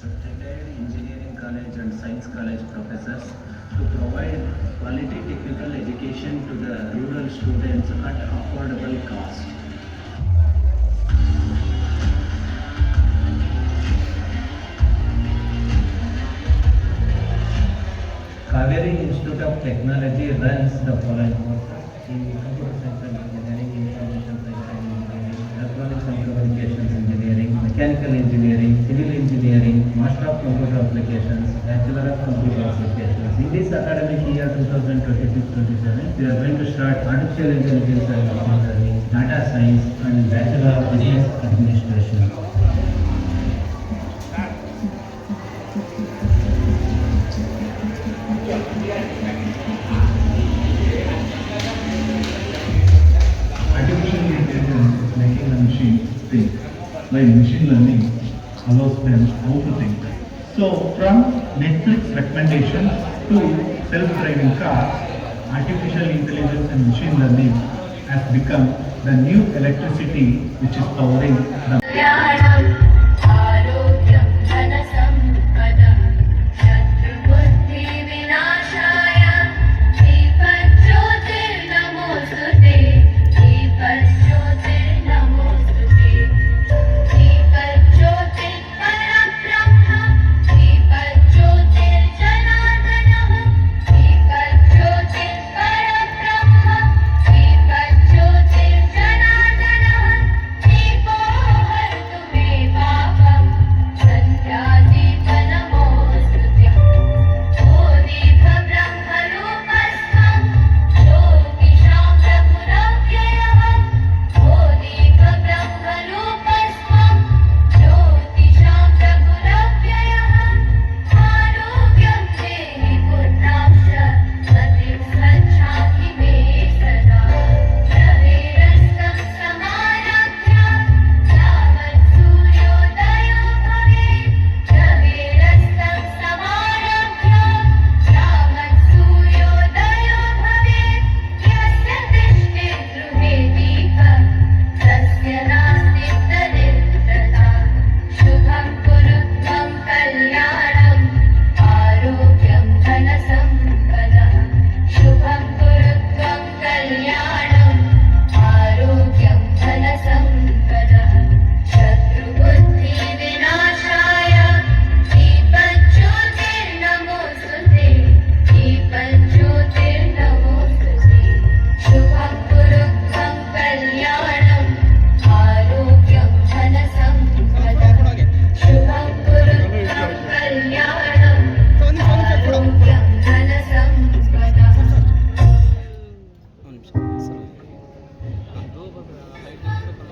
Retired engineering college and science college professors to provide quality technical education to the rural students at affordable cost. Kaveri Institute of Technology runs the following courses: Computer Science and Engineering, Information Science and Engineering, Electronics and Communications Engineering, Mechanical Engineering, Civil Engineering, Master of Computer Applications, Bachelor of Computer Applications. In this academic year 2026-27, we are going to start Artificial Intelligence and Machine Learning, Data Science and Bachelor of Business Administration. Like machine learning allows them how to think. So from Netflix recommendations to self-driving cars, artificial intelligence and machine learning has become the new electricity which is powering the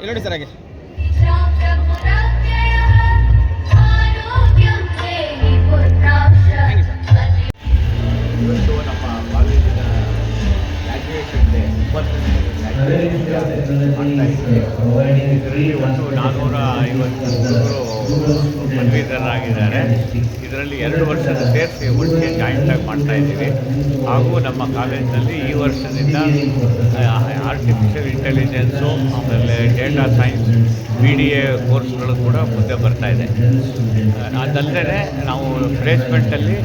ನೋಡಿ sir ಹಾಗೆ ಇವತ್ತು ನಮ್ಮ ಕಾಲೇಜಿನ graduation day 20ನೇ ಇದರಲ್ಲಿ ಒಂದು 450 ಪದವೀಧರರಾಗಿದ್ದಾರೆ. ಇದರಲ್ಲಿ 2 ವರ್ಷದ ಸೇರಿಸಿ ಒಟ್ಟಿಗೆ ಜಾಯಿಂಟಾಗಿ ಮಾಡ್ತಾ ಇದ್ದೀವಿ. ಹಾಗೂ ನಮ್ಮ ಕಾಲೇಜಿನಲ್ಲಿ ಈ ವರ್ಷದಿಂದ ಆರ್ಟಿಫಿಷಿಯಲ್ ಇಂಟೆಲಿಜೆನ್ಸು ಆಮೇಲೆ ಡೇಟಾ ಸೈನ್ಸ್ BDA ಕೋರ್ಸ್ಗಳು ಕೂಡ ಮುಂದೆ ಬರ್ತಾ ಇದೆ. ಅದಲ್ಲದೆ ನಾವು ಪ್ಲೇಸ್ಮೆಂಟಲ್ಲಿ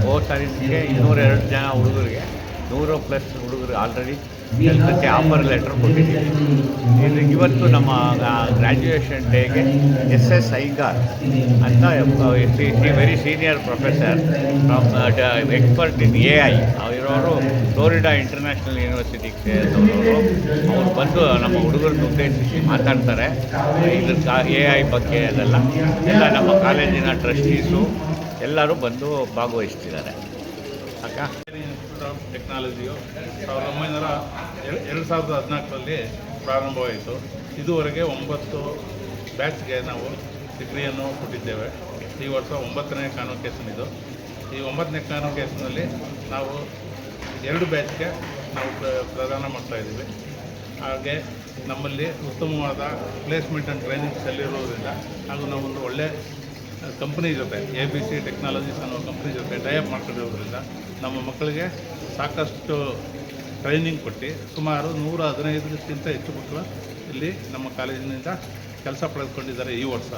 ಹೋದ ಸಾರಿಗೆ 202 ಜನ ಹುಡುಗರಿಗೆ 100+ ಹುಡುಗರು ಆಲ್ರೆಡಿ ಕೆಲಸಕ್ಕೆ ಆಫರ್ ಲೆಟರ್ ಕೊಟ್ಟಿದ್ದೀವಿ. ಇವತ್ತು ನಮ್ಮ ಗ್ರ್ಯಾಜುಯೇಷನ್ ಡೇಗೆ SS ಐಗಾರ್ ಅಂತ very senior professor from expert in AI ಇರೋರು ಫ್ಲೋರಿಡಾ ಇಂಟರ್ನ್ಯಾಷನಲ್ ಯೂನಿವರ್ಸಿಟಿಗೆ ಸೇರಿದವರು. ಅವ್ರು ಬಂದು ನಮ್ಮ ಹುಡುಗರನ್ನ ಉದ್ದೇಶಿಸಿ ಮಾತಾಡ್ತಾರೆ. ಇದ್ರ AI ಬಗ್ಗೆ ಅದೆಲ್ಲ ನಮ್ಮ ಕಾಲೇಜಿನ ಟ್ರಸ್ಟೀಸು ಎಲ್ಲರೂ ಬಂದು ಭಾಗವಹಿಸ್ತಿದ್ದಾರೆ. ಅಕ್ಕ ಇನ್ಸ್ಟಿಟ್ಯೂಟ್ ಆಫ್ ಟೆಕ್ನಾಲಜಿಯು 2014ರಲ್ಲಿ ಪ್ರಾರಂಭವಾಯಿತು. ಇದುವರೆಗೆ 9 ಬ್ಯಾಚ್ಗೆ ನಾವು ಡಿಗ್ರಿಯನ್ನು ಕೊಟ್ಟಿದ್ದೇವೆ. ಈ ವರ್ಷ 9ನೇ ಕಾನ್ವೊಕೇಷನ್ ಇದು. ಈ 9ನೇ ಕಾನ್ವೊಕೇಷನಲ್ಲಿ ನಾವು 2 ಬ್ಯಾಚ್ಗೆ ನಾವು ಪ್ರದಾನ ಮಾಡ್ತಾಯಿದ್ದೀವಿ. ಹಾಗೆ ನಮ್ಮಲ್ಲಿ ಉತ್ತಮವಾದ ಪ್ಲೇಸ್ಮೆಂಟ್ ಆ್ಯಂಡ್ ಟ್ರೈನಿಂಗ್ ಸೆಲ್ ಇರೋದ್ರಿಂದ ಹಾಗೂ ನಾವೊಂದು ಒಳ್ಳೆಯ ಕಂಪ್ನಿ ಜೊತೆ ABC ಟೆಕ್ನಾಲಜೀಸ್ ಅನ್ನೋ ಕಂಪ್ನಿ ಜೊತೆ ಟೈಅಪ್ ಮಾಡ್ಕೊಂಡಿರೋದ್ರಿಂದ ನಮ್ಮ ಮಕ್ಕಳಿಗೆ ಸಾಕಷ್ಟು ಟ್ರೈನಿಂಗ್ ಕೊಟ್ಟು ಸುಮಾರು 115ಕ್ಕಿಂತ ಹೆಚ್ಚು ಮಕ್ಕಳು ಇಲ್ಲಿ ನಮ್ಮ ಕಾಲೇಜಿನಿಂದ ಕೆಲಸ ಪಡೆದುಕೊಂಡಿದ್ದಾರೆ ಈ ವರ್ಷ.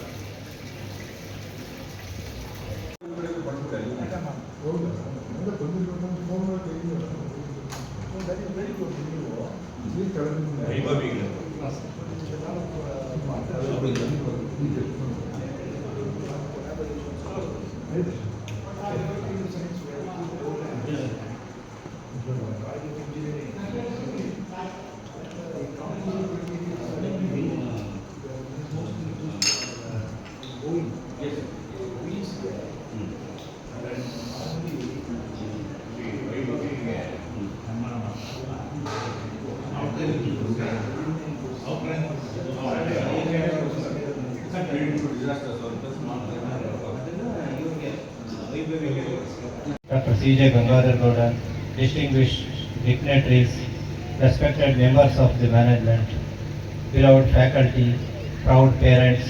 Dr. C.J. Gangadhar Gowda, distinguished dignitaries, respected members of the management, beloved faculty, proud parents,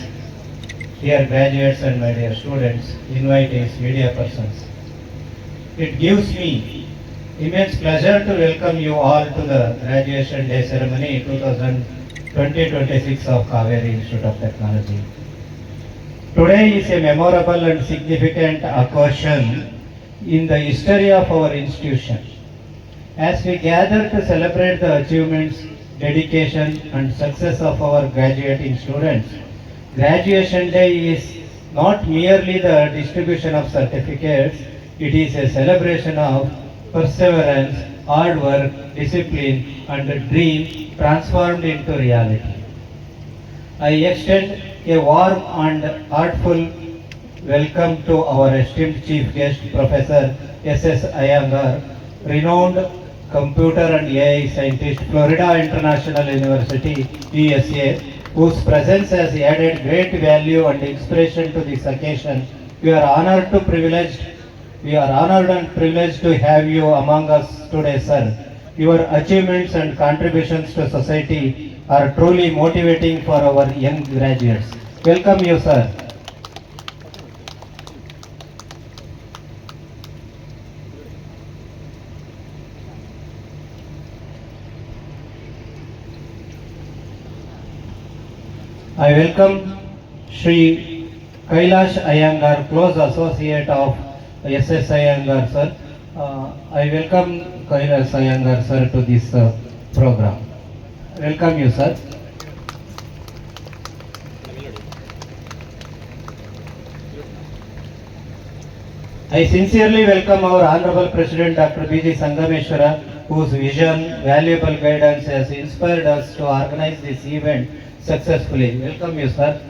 dear graduates and my dear students, invitees, media persons. It gives me immense pleasure to welcome you all to the graduation day ceremony 2026 of Kaveri Institute of Technology. Today is a memorable and significant occasion in the history of our institution. As we gather to celebrate the achievements, dedication and success of our graduating students, Graduation Day is not merely the distribution of certificates, it is a celebration of perseverance, hard work, discipline and a dream transformed into reality. I extend a warm and heartful welcome to our esteemed chief guest, Professor S.S. Iyengar, renowned computer and AI scientist, Florida International University, USA, whose presence has added great value and inspiration to this occasion. We are honored and privileged to have you among us today, sir. Your achievements and contributions to society are truly motivating for our young graduates. Welcome you, sir. I welcome Shri Kailash Iyengar, close associate of S.S. Iyengar, sir. I welcome Kailash Iyengar, sir, to this program. Welcome you, sir. I sincerely welcome our Honorable President Dr. B.G. Sangameshwara, whose vision, valuable guidance has inspired us to organize this event successfully. Welcome you, sir.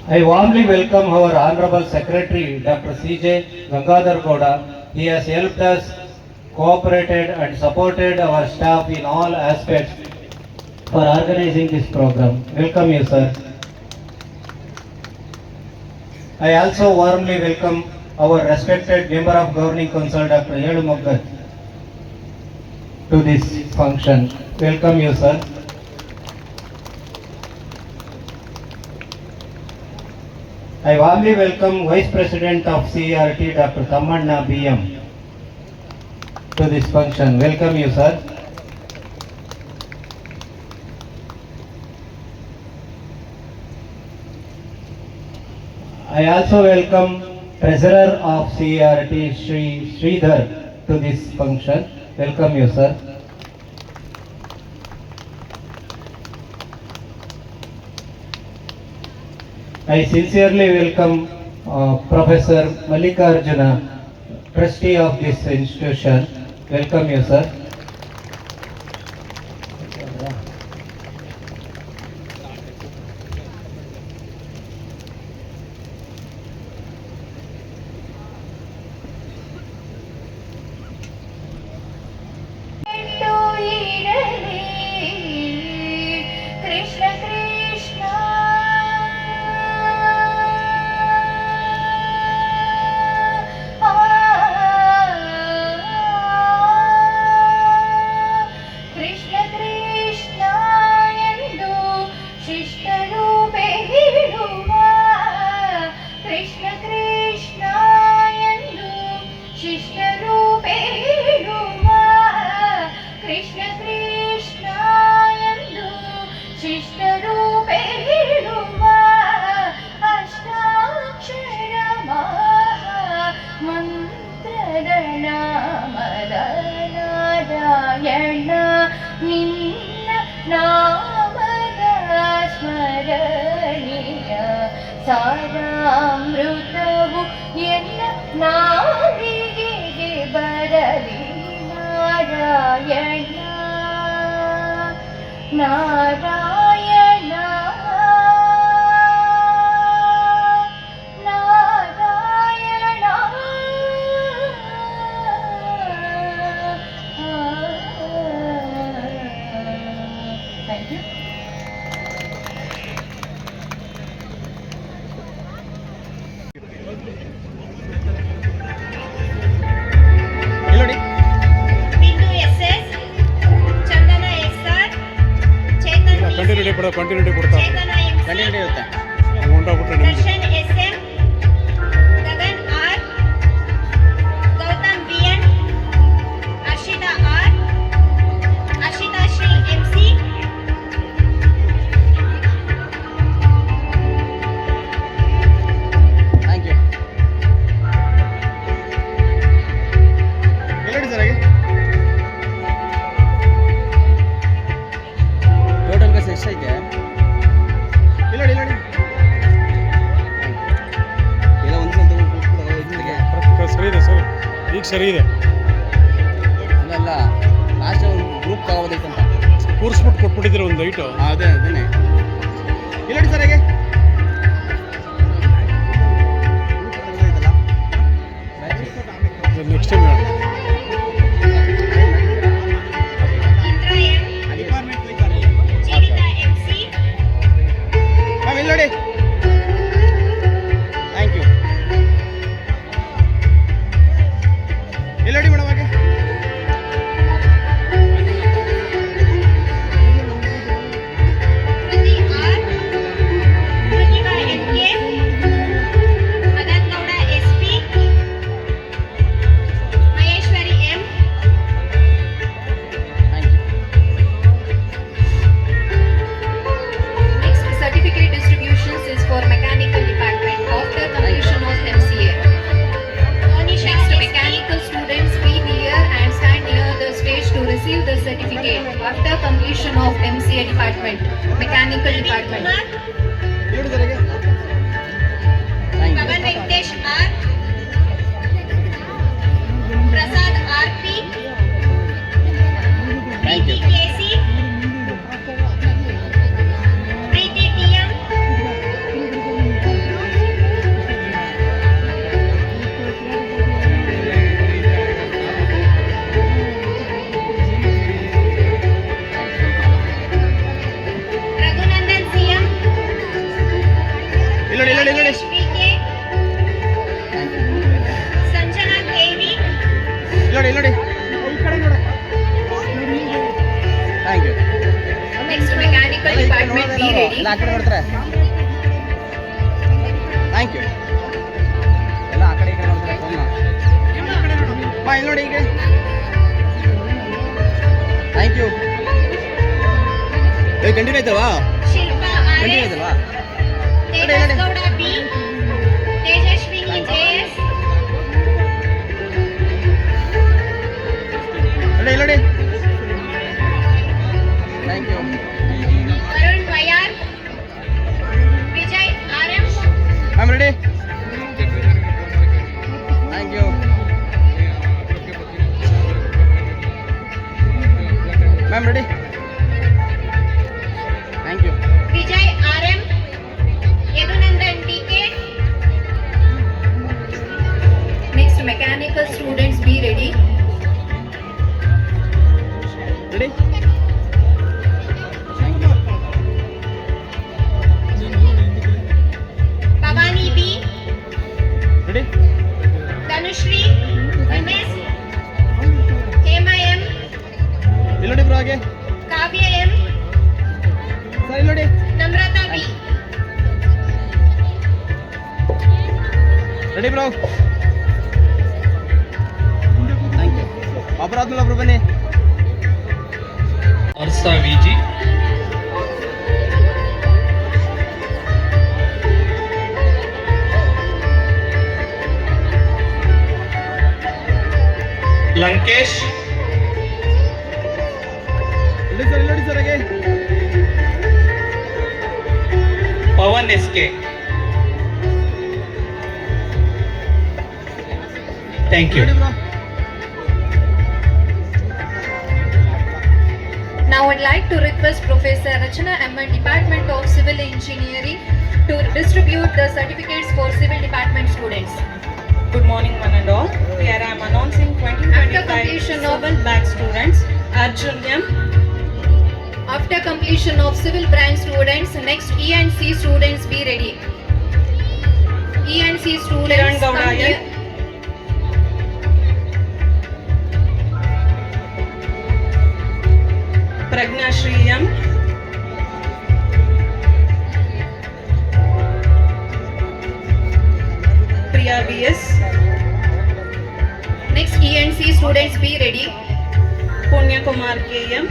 I warmly welcome our Honorable Secretary, Dr. C.J. Gangadhar Gowda. He has helped us, cooperated and supported our staff in all aspects for organizing this program. Welcome you, sir. I also warmly welcome our respected Member of Governing Council, Dr. Yelu Moggat, to this function. Welcome you, sir. I warmly welcome Vice President of CERT, Dr. Tammanna BM, to this function. Welcome you, sir. I also welcome Treasurer of CERT, Shri Sridhar, to this function. Welcome you, sir. I sincerely welcome Professor Mallikarjuna, Trustee of this institution. Welcome you, sir. ನಿನ್ನ ನಾಮದ ಸ್ಮರಣೀಯ ಸಾರಾಮೃತವು ಎಲ್ಲ ನಾಲಿಗೆಗೆ ಬರಲಿ Narayana Narayana Narayana. Thank you. Bindu S S, Chandana S R, Chetan continuity ಕೊಡ್ತಾ Chetana M C, Darshan S M, Gagan R, Gautam B N, Harshita R, Harshita Shri M C, thank you. ಎಲ್ಲಡಿ sir ಹಾಗೆ total bus ಎಷ್ಟೈತೆ? ಇಲ್ಲಡಿ ಎಲ್ಲ ಒಂದು ಸರಿ ಇದೆ ಸರ್, ಈಗ ಸರಿ ಇದೆ. ಅಲ್ಲ ಲಾಸ್ಟ್ ಒಂದು ಗ್ರೂಪ್ ತಗೋಬೋದೈತಂತ ಕೂರಿಸ್ಬಿಟ್ಟು ಕೊಟ್ಬಿಟ್ಟಿದ್ದೀರ ಒಂದು ಐಟು. ಅದೇ ಅದೇನೆ ಇಲ್ಲಡಿ ಸರ್ ಹಾಗೆ ನೆಕ್ಸ್ಟ್ ಟೈಮ್ ಹೇಳಿ. ಇಂದ್ರ ಎಂ, ಜೀವಿತಾ ಎಂ.ಸಿ, ಇಲ್ಲಡಿ ಥ್ಯಾಂಕ್ ಯು. ಇಲ್ಲಡಿ ಮೇಡಮ್ ಹಾಗೆ Kriti R, Krithika M K, Madan Gowda S P, Maheshwari M, thank you. Next, certificate distributions is for mechanical department after completion of MCA. Monisha Next, SP, mechanical students be near and stand near the stage to receive the certificate after completion of MCA department, mechanical department. Kumar, ಇಲ್ಲಡಿ sir ಹಾಗೆ thank you. Pavan Venkatesh R, Prasad R P, thank you. Preethi K C, Preethi T M, Raghunandan C M, ಇಲ್ಲಡಿ ಇಲ್ಲಡಿ ಇಲ್ಲಡಿ Rajesh V K, thank you. Sanjana K V, ಇಲ್ಲಡಿ ಇಲ್ಲಡಿ thank you. Next, mechanical department be ready. ಎಲ್ಲ ಆ ಕಡೆ ನೋಡ್ತಾರೆ. Thank you. ಎಲ್ಲ ಆ ಕಡೆ ಈ ಕಡೆ ನೋಡ್ತಾರೆ ಫೋನ್ನ. ಬಾ ಇಲ್ಲಿ ನೋಡಿ ಹೀಗೆ. Thank you. ಕಂಟಿನ್ಯೂ ಆಯ್ತಲ್ವಾ? ಶಿಲ್ಪಾ ಕಂಟಿನ್ಯೂ ಆರ್.ಎಸ್, ಆಯ್ತಲ್ವಾ? ತೇಜಸ್ ಗೌಡ ಬಿ, ತೇಜಸ್ವಿನಿ ಜೆ.ಎಸ್, ನೋಡಿ ಇಲ್ಲಿ ನೋಡಿ. Thank you. Varun Y R, Vijay R M, ma'am ready. Thank you. Ma'am ready. Thank you. Vijay R M, Yadunandan D K, Next, mechanical students be ready. Ready. Thank you. Bhavani B, ready. Dhanushree M S, Hema M, ಇಲ್ಲಿ ನೋಡಿ bro ಹಾಗೆ. Kavya M, sir ಇಲ್ಲಿ ನೋಡಿ. Namratha B, ready bro. Thank you. ಒಬ್ಬರಾದ್ಮೇಲೆ ಒಬ್ರು ಬನ್ನಿ. Arsa VG, Lankesh, Pawan SK. Thank you. Now I'd like to request Professor Rachana MN, Department of Civil Engineering, to distribute the certificates for Civil Department students. Good morning, one and all. Here I am announcing After 2025 completion of- Civil Batch students. Arjun M. After completion of Civil branch students, next E and C students be ready. E and C Kiran students Gowda come here. Pragna Shri M. Priya BS. Next E and C students be ready. Punya Kumar KM.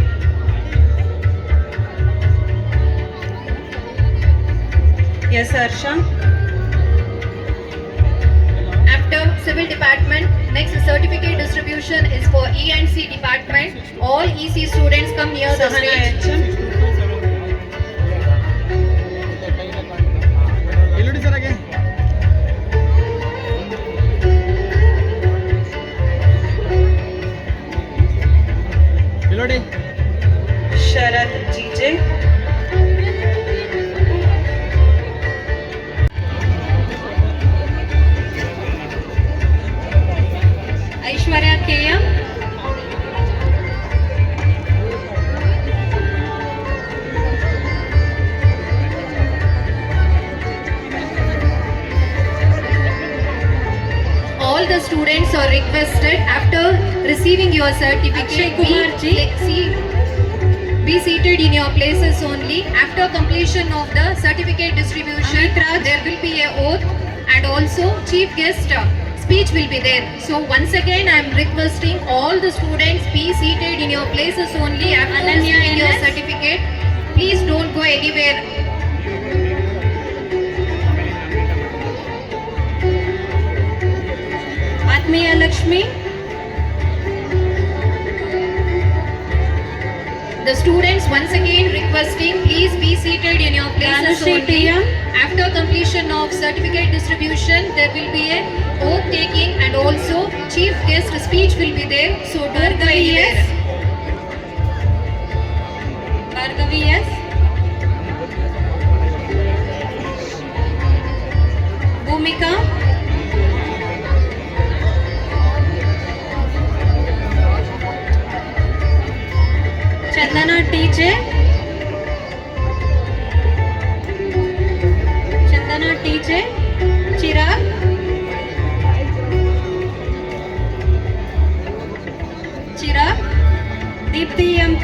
Yes, Harsha. After Civil Department, next certificate distribution is for E and C department. All EC students come near the Sahana stage. HM. Sharad GJ. Aishwarya KM. All the students are requested after receiving your certificate be seated in your places only. After completion of the certificate distribution, there will be a oath and also chief guest speech will be there. So once again I am requesting all the students be seated in your places only after receiving your certificate. Please don't go anywhere. Atmiya Lakshmi. The students once again requesting please be seated in your places Anushri only. TM. After completion of certificate distribution, there will be a oath taking and also chief guest speech will be there. So don't go anywhere. Bhargavi S. Bhumika. Chandana TJ. Chandana TJ. Chirag. Chirag. Deepthi MP.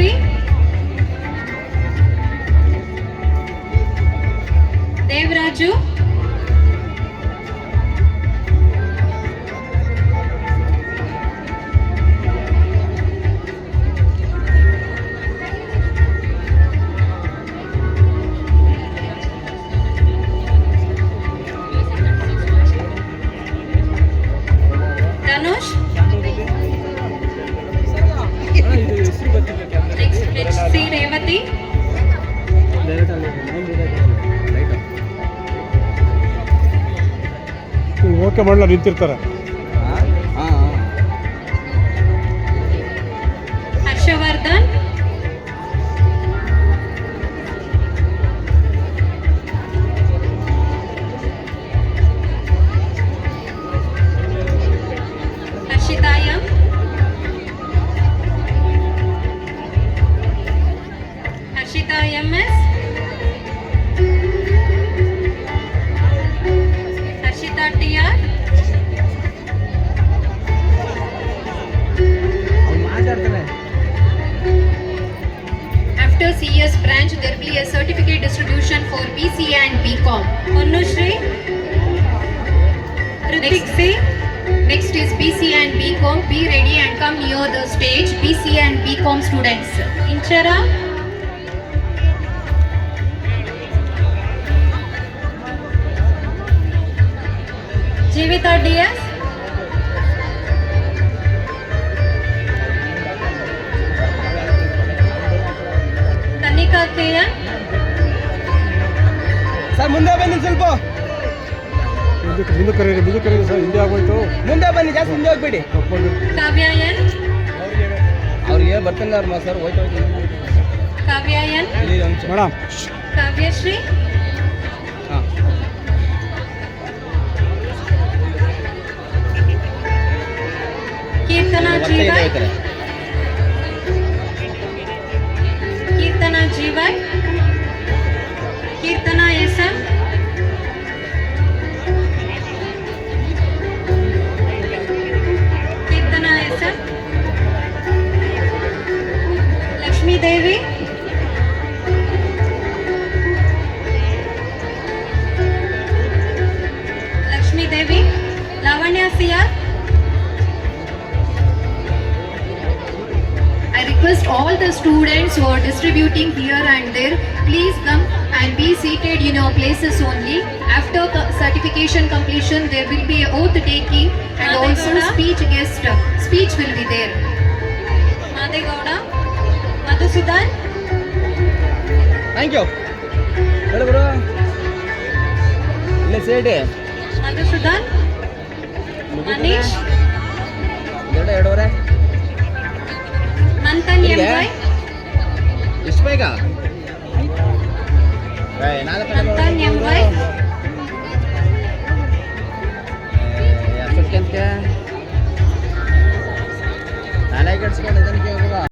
Devraju. Danush. Next HC Revati. Okay ಮಾಡಲ್ಲ ನಿಂತಿರ್ತಾರೆ. Harshvardhan. ಹರ್ಷಿತಾಯಂ. Harshita MS. Harshita TR. After CS branch, there will be a certificate distribution for BCA and BCom. Anushree. Ritik C. Next is BCA and BCom. Be ready and come near the stage. BCA and BCom students. Inchara. Jivita DS. ಮುಂದೆ ಬನ್ನಿ ಸ್ವಲ್ಪ ಮುಂದೆ ಕರೀರಿ sir, ಹಿಂದೆ ಆಗೋಯ್ತು. ಮುಂದೆ ಬನ್ನಿ, ಜಾಸ್ತಿ ಹಿಂದೆ ಹೋಗ್ಬೇಡಿ. Kavya N. ಅವ್ರಿಗೆ ಬರ್ತಾನೆ ಅವ್ರ ಸರ್ ಹೋಯ್ತು. Kavya N. Madam Kavya Shri. ಹಾಂ Kirtana GY. Kirtana GY. Kirtana SM. Kirtana SM. Lakshmi Devi. Lakshmi Devi. Lavanya CR. I request all the students who are distributing here and there, please come and be seated in your places only. After certification completion, there will be a oath taking and also speech guest. Speech will be there. Madegowda, Madhusudan. Thank you. ಹೇಳು bro, ಇಲ್ಲ ಸೇಡಿ Madhusudan, Manish, ಎರಡೂವರೆ Manthan MY, ಎಷ್ಟು ಬೇಗ Manthan MY, ನಾಳೆ ಕೆಡ್ಸ್ಕೊಂಡು